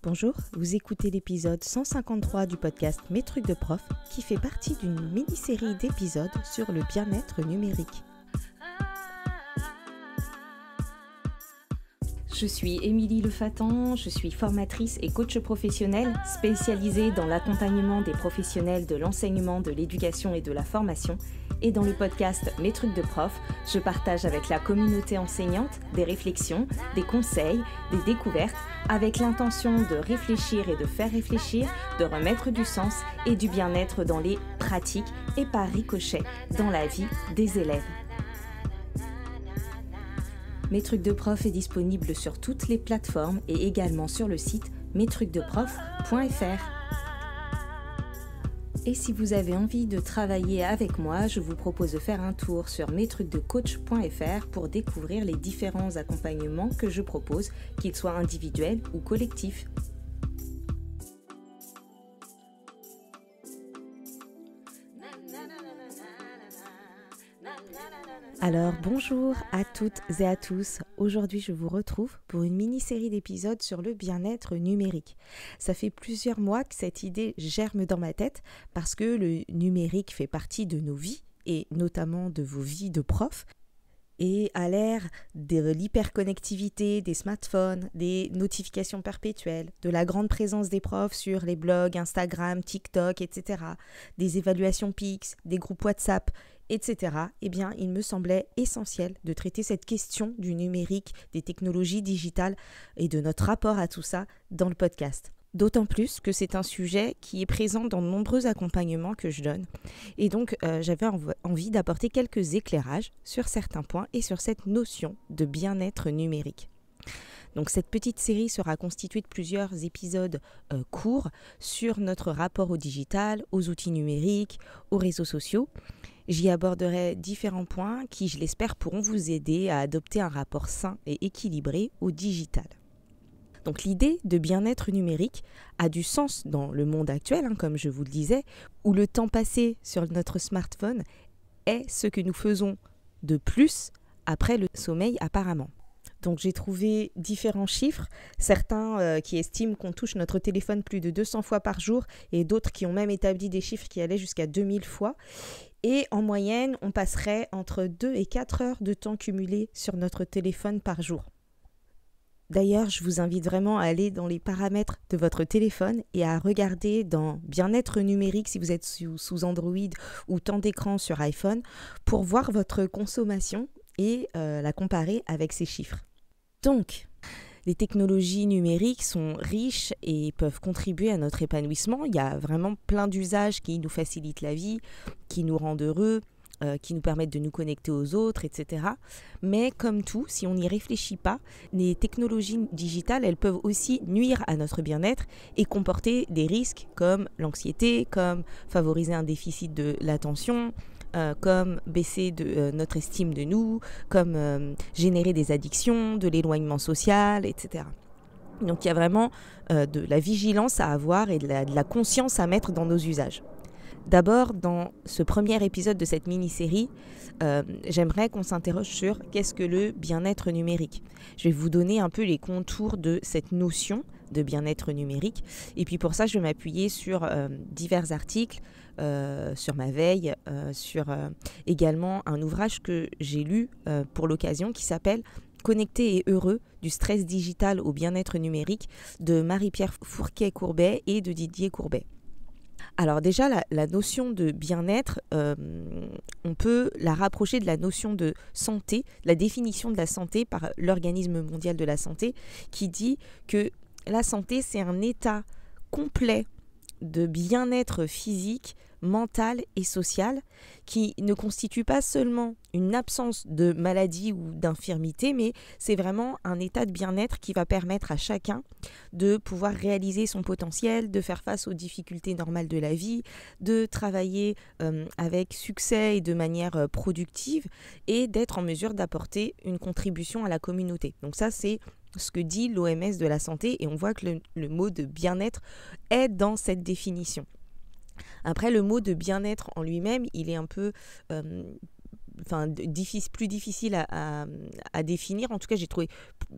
Bonjour, vous écoutez l'épisode 153 du podcast Mes trucs de prof qui fait partie d'une mini-série d'épisodes sur le bien-être numérique. Je suis Émilie Lefatan, je suis formatrice et coach professionnelle spécialisée dans l'accompagnement des professionnels de l'enseignement, de l'éducation et de la formation. Et dans le podcast Mes trucs de prof, je partage avec la communauté enseignante des réflexions, des conseils, des découvertes, avec l'intention de réfléchir et de faire réfléchir, de remettre du sens et du bien-être dans les pratiques et par ricochet dans la vie des élèves. Mes trucs de prof est disponible sur toutes les plateformes et également sur le site mestrucsdeprof.fr. Et si vous avez envie de travailler avec moi, je vous propose de faire un tour sur mestrucsdecoach.fr pour découvrir les différents accompagnements que je propose, qu'ils soient individuels ou collectifs. Alors bonjour à toutes et à tous, aujourd'hui je vous retrouve pour une mini-série d'épisodes sur le bien-être numérique. Ça fait plusieurs mois que cette idée germe dans ma tête parce que le numérique fait partie de nos vies et notamment de vos vies de profs. Et à l'ère de l'hyperconnectivité, des smartphones, des notifications perpétuelles, de la grande présence des profs sur les blogs, Instagram, TikTok, etc., des évaluations PIX, des groupes WhatsApp, etc., eh bien, il me semblait essentiel de traiter cette question du numérique, des technologies digitales et de notre rapport à tout ça dans le podcast. D'autant plus que c'est un sujet qui est présent dans de nombreux accompagnements que je donne. Et donc, j'avais envie d'apporter quelques éclairages sur certains points et sur cette notion de bien-être numérique. Donc, cette petite série sera constituée de plusieurs épisodes courts sur notre rapport au digital, aux outils numériques, aux réseaux sociaux. J'y aborderai différents points qui, je l'espère, pourront vous aider à adopter un rapport sain et équilibré au digital. Donc l'idée de bien-être numérique a du sens dans le monde actuel, comme je vous le disais, où le temps passé sur notre smartphone est ce que nous faisons de plus après le sommeil apparemment. Donc j'ai trouvé différents chiffres, certains qui estiment qu'on touche notre téléphone plus de 200 fois par jour et d'autres qui ont même établi des chiffres qui allaient jusqu'à 2000 fois. Et en moyenne, on passerait entre 2 et 4 heures de temps cumulé sur notre téléphone par jour. D'ailleurs, je vous invite vraiment à aller dans les paramètres de votre téléphone et à regarder dans bien-être numérique si vous êtes sous Android ou temps d'écran sur iPhone pour voir votre consommation et la comparer avec ces chiffres. Donc, les technologies numériques sont riches et peuvent contribuer à notre épanouissement. Il y a vraiment plein d'usages qui nous facilitent la vie, qui nous rendent heureux, qui nous permettent de nous connecter aux autres, etc. Mais comme tout, si on n'y réfléchit pas, les technologies digitales, elles peuvent aussi nuire à notre bien-être et comporter des risques comme l'anxiété, comme favoriser un déficit de l'attention, comme baisser notre estime de nous, comme générer des addictions, de l'éloignement social, etc. Donc il y a vraiment de la vigilance à avoir et de la conscience à mettre dans nos usages. D'abord, dans ce premier épisode de cette mini-série, j'aimerais qu'on s'interroge sur qu'est-ce que le bien-être numérique. Je vais vous donner un peu les contours de cette notion de bien-être numérique. Et puis pour ça, je vais m'appuyer sur divers articles, sur ma veille, sur également un ouvrage que j'ai lu pour l'occasion qui s'appelle « Connecté et heureux, du stress digital au bien-être numérique » de Marie-Pierre Fourquet-Courbet et de Didier Courbet. Alors déjà, la notion de bien-être, on peut la rapprocher de la notion de santé, la définition de la santé par l'Organisme mondial de la santé, qui dit que la santé, c'est un état complet de bien-être physique, mental et social qui ne constitue pas seulement une absence de maladie ou d'infirmité, mais c'est vraiment un état de bien-être qui va permettre à chacun de pouvoir réaliser son potentiel, de faire face aux difficultés normales de la vie, de travailler avec succès et de manière productive et d'être en mesure d'apporter une contribution à la communauté. Donc ça, c'est ce que dit l'OMS de la santé et on voit que le mot de bien-être est dans cette définition. Après, le mot de bien-être en lui-même, il est un peu plus difficile à définir. En tout cas, j'ai trouvé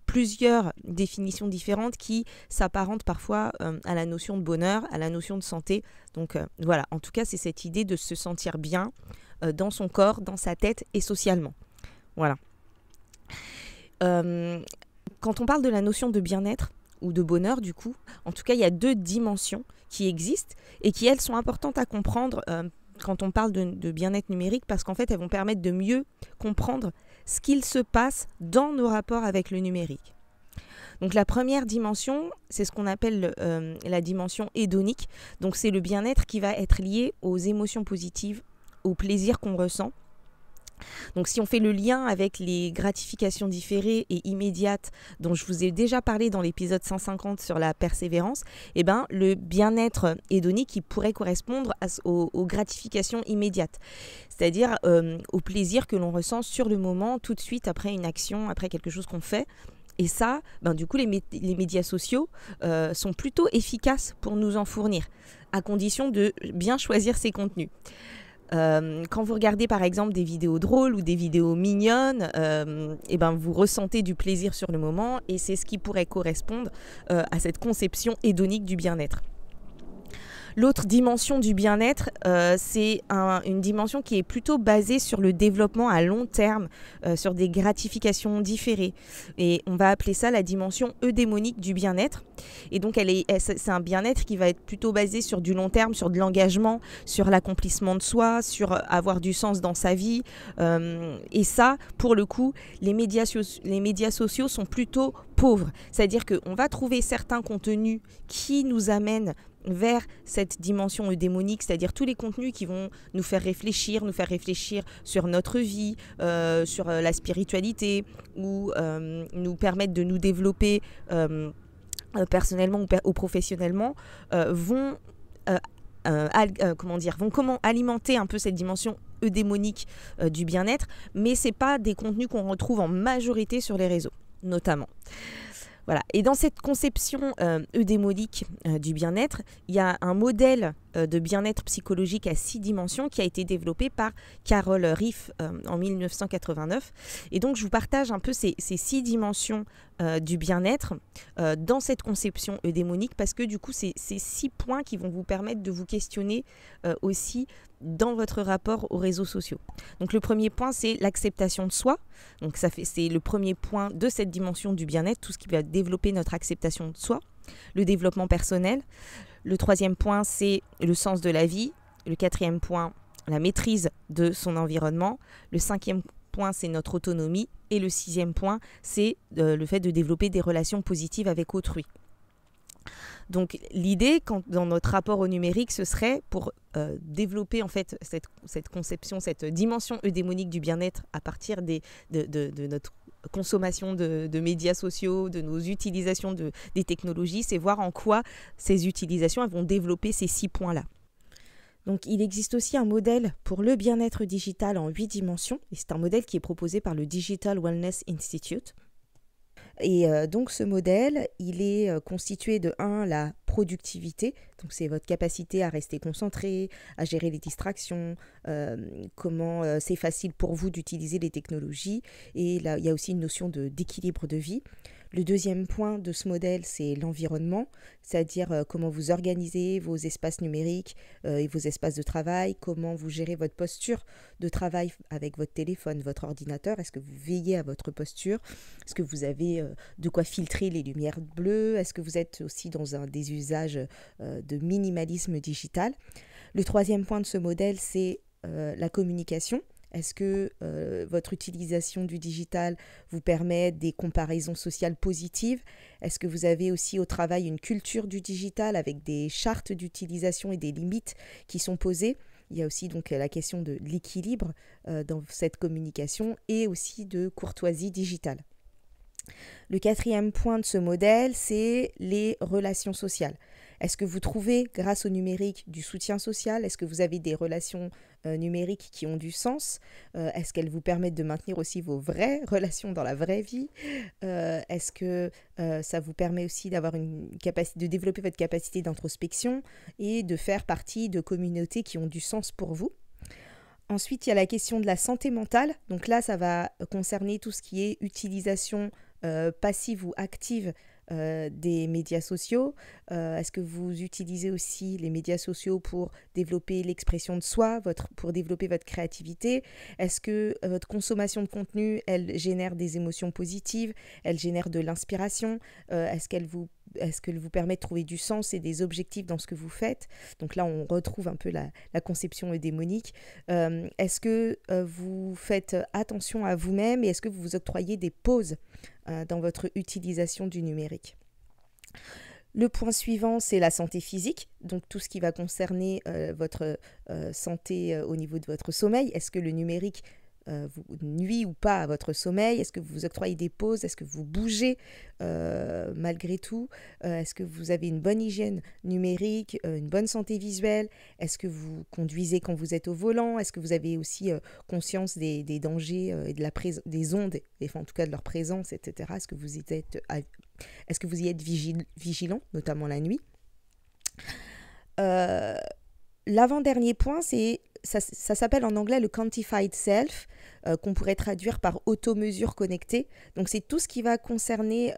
plusieurs définitions différentes qui s'apparentent parfois à la notion de bonheur, à la notion de santé. Donc voilà, en tout cas, c'est cette idée de se sentir bien dans son corps, dans sa tête et socialement. Voilà. Quand on parle de la notion de bien-être ou de bonheur, du coup, en tout cas, il y a 2 dimensions qui existent et qui, elles, sont importantes à comprendre quand on parle de bien-être numérique, parce qu'en fait, elles vont permettre de mieux comprendre ce qu'il se passe dans nos rapports avec le numérique. Donc la première dimension, c'est ce qu'on appelle la dimension hédonique. Donc c'est le bien-être qui va être lié aux émotions positives, au plaisir qu'on ressent. Donc si on fait le lien avec les gratifications différées et immédiates dont je vous ai déjà parlé dans l'épisode 150 sur la persévérance, eh ben, le bien-être hédonique il pourrait correspondre aux gratifications immédiates, c'est-à-dire au plaisir que l'on ressent sur le moment, tout de suite après une action, après quelque chose qu'on fait. Et ça, du coup, les médias sociaux sont plutôt efficaces pour nous en fournir, à condition de bien choisir ses contenus. Quand vous regardez par exemple des vidéos drôles ou des vidéos mignonnes, vous ressentez du plaisir sur le moment et c'est ce qui pourrait correspondre à cette conception hédonique du bien-être. L'autre dimension du bien-être, c'est une dimension qui est plutôt basée sur le développement à long terme, sur des gratifications différées. Et on va appeler ça la dimension eudémonique du bien-être. Et donc, c'est un bien-être qui va être plutôt basé sur du long terme, sur de l'engagement, sur l'accomplissement de soi, sur avoir du sens dans sa vie. Et ça, pour le coup, les médias sociaux sont plutôt pauvres. C'est-à-dire qu'on va trouver certains contenus qui nous amènent vers cette dimension eudémonique, c'est-à-dire tous les contenus qui vont nous faire réfléchir sur notre vie, sur la spiritualité, ou nous permettre de nous développer personnellement ou professionnellement, vont alimenter un peu cette dimension eudémonique du bien-être, mais c'est pas des contenus qu'on retrouve en majorité sur les réseaux, notamment. Voilà. Et dans cette conception eudémonique du bien-être, il y a un modèle de bien-être psychologique à 6 dimensions qui a été développé par Carol Riff en 1989. Et donc, je vous partage un peu ces 6 dimensions du bien-être dans cette conception eudémonique parce que du coup, c'est ces 6 points qui vont vous permettre de vous questionner aussi dans votre rapport aux réseaux sociaux. Donc le premier point, c'est l'acceptation de soi. Donc c'est le premier point de cette dimension du bien-être, tout ce qui va développer notre acceptation de soi. Le développement personnel. Le troisième point, c'est le sens de la vie. Le quatrième point, la maîtrise de son environnement. Le cinquième point, c'est notre autonomie. Et le sixième point, c'est le fait de développer des relations positives avec autrui. Donc l'idée, dans notre rapport au numérique, ce serait pour développer en fait cette conception, cette dimension eudémonique du bien-être à partir de notre consommation de médias sociaux, de nos utilisations des technologies, c'est voir en quoi ces utilisations elles vont développer ces 6 points-là. Donc il existe aussi un modèle pour le bien-être digital en 8 dimensions, et c'est un modèle qui est proposé par le Digital Wellness Institute. Et donc ce modèle, il est constitué de 1, la productivité, donc c'est votre capacité à rester concentré, à gérer les distractions, comment c'est facile pour vous d'utiliser les technologies, et là il y a aussi une notion d'équilibre de vie. Le deuxième point de ce modèle, c'est l'environnement, c'est-à-dire comment vous organisez vos espaces numériques et vos espaces de travail, comment vous gérez votre posture de travail avec votre téléphone, votre ordinateur, est-ce que vous veillez à votre posture, est-ce que vous avez de quoi filtrer les lumières bleues, est-ce que vous êtes aussi dans des usages de minimalisme digital. Le troisième point de ce modèle, c'est la communication. Est-ce que votre utilisation du digital vous permet des comparaisons sociales positives? Est-ce que vous avez aussi au travail une culture du digital avec des chartes d'utilisation et des limites qui sont posées? Il y a aussi donc la question de l'équilibre dans cette communication et aussi de courtoisie digitale. Le quatrième point de ce modèle, c'est les relations sociales. Est-ce que vous trouvez, grâce au numérique, du soutien social? Est-ce que vous avez des relations numériques qui ont du sens? Est-ce qu'elles vous permettent de maintenir aussi vos vraies relations dans la vraie vie? Est-ce que ça vous permet aussi d'avoir de développer votre capacité d'introspection et de faire partie de communautés qui ont du sens pour vous? Ensuite, il y a la question de la santé mentale. Donc là, ça va concerner tout ce qui est utilisation passive ou active des médias sociaux. Est-ce que vous utilisez aussi les médias sociaux pour développer l'expression de soi, pour développer votre créativité? Est-ce que votre consommation de contenu, elle génère des émotions positives? Elle génère de l'inspiration? Est-ce qu'elle vous permet de trouver du sens et des objectifs dans ce que vous faites? Donc là, on retrouve un peu la conception eudémonique. Est-ce que vous faites attention à vous-même et est-ce que vous vous octroyez des pauses dans votre utilisation du numérique? Le point suivant, c'est la santé physique, donc tout ce qui va concerner votre santé au niveau de votre sommeil. Est-ce que le numérique vous nuit ou pas à votre sommeil? Est-ce que vous vous octroyez des pauses? Est-ce que vous bougez malgré tout? Est-ce que vous avez une bonne hygiène numérique, une bonne santé visuelle? Est-ce que vous conduisez quand vous êtes au volant? Est-ce que vous avez aussi conscience des dangers et des ondes, et, enfin, en tout cas de leur présence, etc. Est-ce que vous y êtes vigilant, notamment la nuit? L'avant-dernier point, ça s'appelle en anglais le quantified self, qu'on pourrait traduire par auto-mesure connectée. Donc c'est tout ce qui va concerner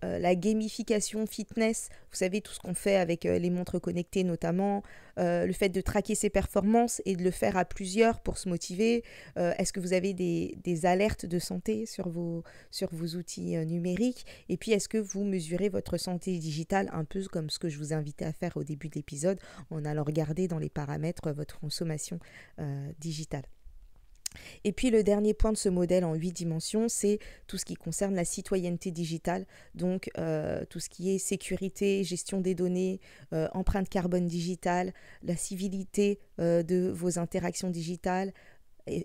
la gamification fitness, vous savez, tout ce qu'on fait avec les montres connectées notamment, le fait de traquer ses performances et de le faire à plusieurs pour se motiver. Est-ce que vous avez des alertes de santé sur vos outils numériques? Et puis, est-ce que vous mesurez votre santé digitale, un peu comme ce que je vous invitais à faire au début de l'épisode, en allant regarder dans les paramètres votre consommation digitale? Et puis le dernier point de ce modèle en 8 dimensions, c'est tout ce qui concerne la citoyenneté digitale, donc tout ce qui est sécurité, gestion des données, empreinte carbone digitale, la civilité de vos interactions digitales,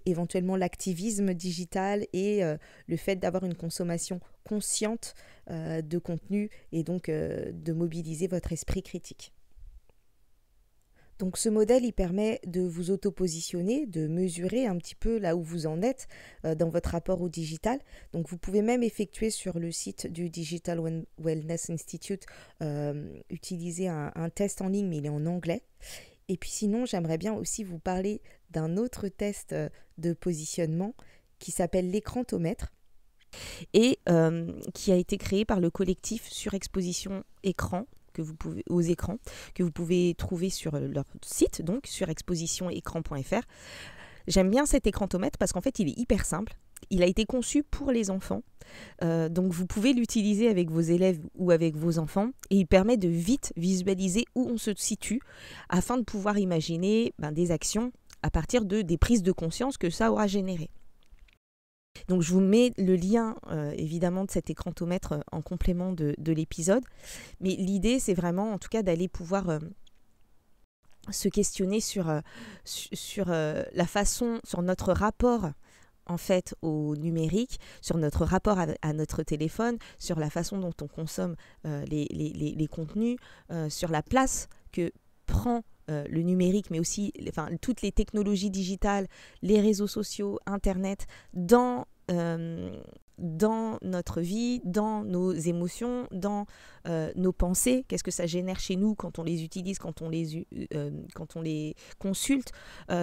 éventuellement l'activisme digital et le fait d'avoir une consommation consciente de contenu et donc de mobiliser votre esprit critique. Donc ce modèle, il permet de vous auto-positionner, de mesurer un petit peu là où vous en êtes dans votre rapport au digital. Donc vous pouvez même effectuer sur le site du Digital Wellness Institute, utiliser un test en ligne, mais il est en anglais. Et puis sinon, j'aimerais bien aussi vous parler d'un autre test de positionnement qui s'appelle l'écrantomètre et qui a été créé par le collectif Surexposition Écran, aux écrans, que vous pouvez trouver sur leur site, donc sur expositionécran.fr. J'aime bien cet écrantomètre parce qu'en fait, il est hyper simple. Il a été conçu pour les enfants. Donc, vous pouvez l'utiliser avec vos élèves ou avec vos enfants et il permet de vite visualiser où on se situe afin de pouvoir imaginer des actions à partir des prises de conscience que ça aura générées. Donc je vous mets le lien évidemment de cet écrantomètre en complément de l'épisode. Mais l'idée, c'est vraiment en tout cas d'aller pouvoir se questionner sur la façon, sur notre rapport en fait au numérique, sur notre rapport à notre téléphone, sur la façon dont on consomme les contenus, sur la place que prend le numérique, mais aussi toutes les technologies digitales, les réseaux sociaux, Internet, dans notre vie, dans nos émotions, dans nos pensées. Qu'est-ce que ça génère chez nous quand on les utilise, quand on les consulte,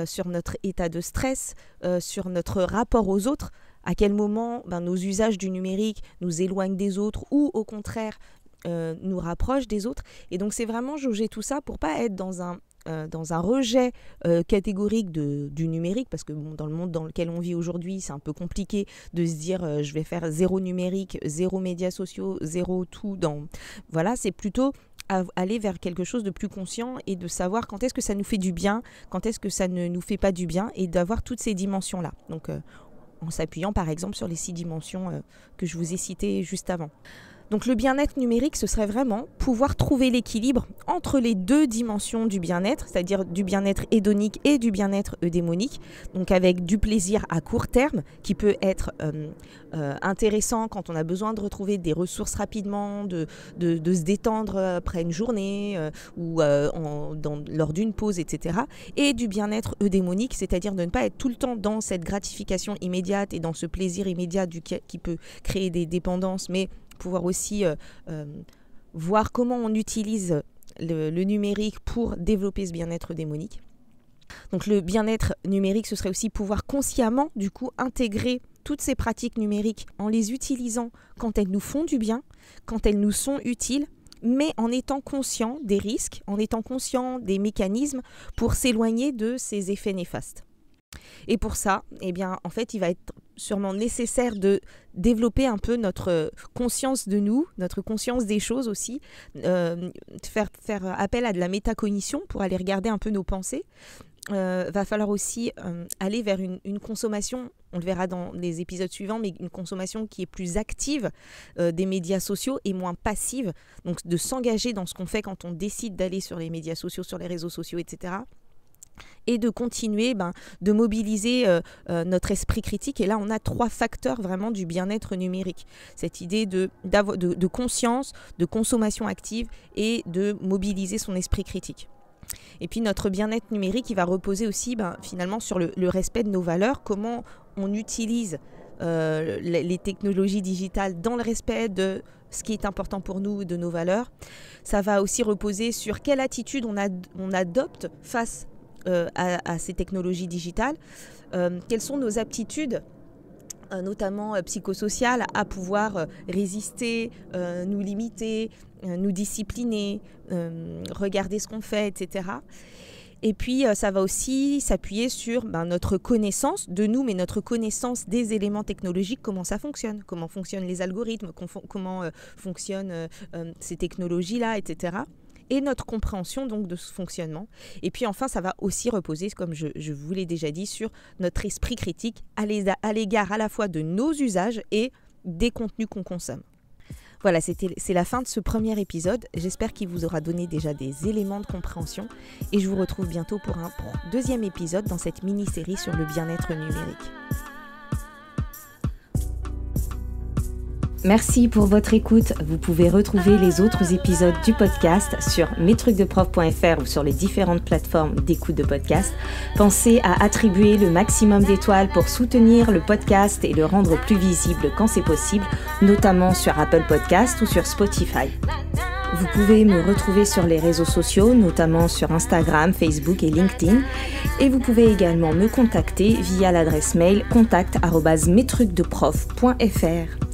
sur notre état de stress, sur notre rapport aux autres, à quel moment nos usages du numérique nous éloignent des autres ou au contraire nous rapprochent des autres. Et donc c'est vraiment jauger tout ça pour pas être dans un rejet catégorique du numérique, parce que dans le monde dans lequel on vit aujourd'hui, c'est un peu compliqué de se dire je vais faire zéro numérique, zéro médias sociaux, zéro tout. Voilà, c'est plutôt aller vers quelque chose de plus conscient et de savoir quand est-ce que ça nous fait du bien, quand est-ce que ça ne nous fait pas du bien, et d'avoir toutes ces dimensions-là. Donc en s'appuyant par exemple sur les 6 dimensions que je vous ai citées juste avant. Donc le bien-être numérique, ce serait vraiment pouvoir trouver l'équilibre entre les 2 dimensions du bien-être, c'est-à-dire du bien-être hédonique et du bien-être eudémonique, donc avec du plaisir à court terme qui peut être intéressant quand on a besoin de retrouver des ressources rapidement, de se détendre après une journée ou lors d'une pause, etc. Et du bien-être eudémonique, c'est-à-dire de ne pas être tout le temps dans cette gratification immédiate et dans ce plaisir immédiat qui peut créer des dépendances, mais pouvoir aussi voir comment on utilise le numérique pour développer ce bien-être démonique. Donc le bien-être numérique, ce serait aussi pouvoir consciemment, du coup, intégrer toutes ces pratiques numériques en les utilisant quand elles nous font du bien, quand elles nous sont utiles, mais en étant conscient des risques, en étant conscient des mécanismes pour s'éloigner de ces effets néfastes. Et pour ça, eh bien, en fait, il va être sûrement nécessaire de développer un peu notre conscience de nous, notre conscience des choses aussi, faire appel à de la métacognition pour aller regarder un peu nos pensées. Va falloir aussi aller vers une consommation, on le verra dans les épisodes suivants, mais une consommation qui est plus active des médias sociaux et moins passive, donc de s'engager dans ce qu'on fait quand on décide d'aller sur les médias sociaux, sur les réseaux sociaux, etc. Et de continuer de mobiliser notre esprit critique. Et là, on a 3 facteurs vraiment du bien-être numérique. Cette idée de conscience, de consommation active et de mobiliser son esprit critique. Et puis notre bien-être numérique, il va reposer aussi finalement sur le respect de nos valeurs, comment on utilise les technologies digitales dans le respect de ce qui est important pour nous, de nos valeurs. Ça va aussi reposer sur quelle attitude on adopte face à ces technologies digitales, quelles sont nos aptitudes notamment psychosociales à pouvoir résister, nous limiter, nous discipliner, regarder ce qu'on fait, etc. Et puis ça va aussi s'appuyer sur notre connaissance de nous, mais notre connaissance des éléments technologiques, comment ça fonctionne, comment fonctionnent les algorithmes, comment fonctionnent ces technologies-là, etc. Et notre compréhension donc de ce fonctionnement. Et puis enfin, ça va aussi reposer, comme je vous l'ai déjà dit, sur notre esprit critique à l'égard à la fois de nos usages et des contenus qu'on consomme. Voilà, c'est la fin de ce premier épisode. J'espère qu'il vous aura donné déjà des éléments de compréhension. Et je vous retrouve bientôt pour un deuxième épisode dans cette mini-série sur le bien-être numérique. Merci pour votre écoute. Vous pouvez retrouver les autres épisodes du podcast sur mestrucsdeprof.fr ou sur les différentes plateformes d'écoute de podcast. Pensez à attribuer le maximum d'étoiles pour soutenir le podcast et le rendre plus visible quand c'est possible, notamment sur Apple Podcast ou sur Spotify. Vous pouvez me retrouver sur les réseaux sociaux, notamment sur Instagram, Facebook et LinkedIn. Et vous pouvez également me contacter via l'adresse mail contact@mestrucsdeprof.fr.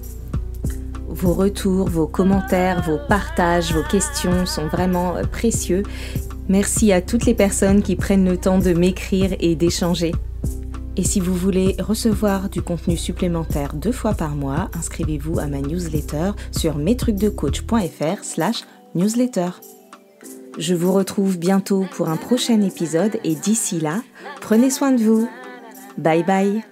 Vos retours, vos commentaires, vos partages, vos questions sont vraiment précieux. Merci à toutes les personnes qui prennent le temps de m'écrire et d'échanger. Et si vous voulez recevoir du contenu supplémentaire 2 fois par mois, inscrivez-vous à ma newsletter sur mestrucsdecoach.fr/newsletter. Je vous retrouve bientôt pour un prochain épisode et d'ici là, prenez soin de vous. Bye bye.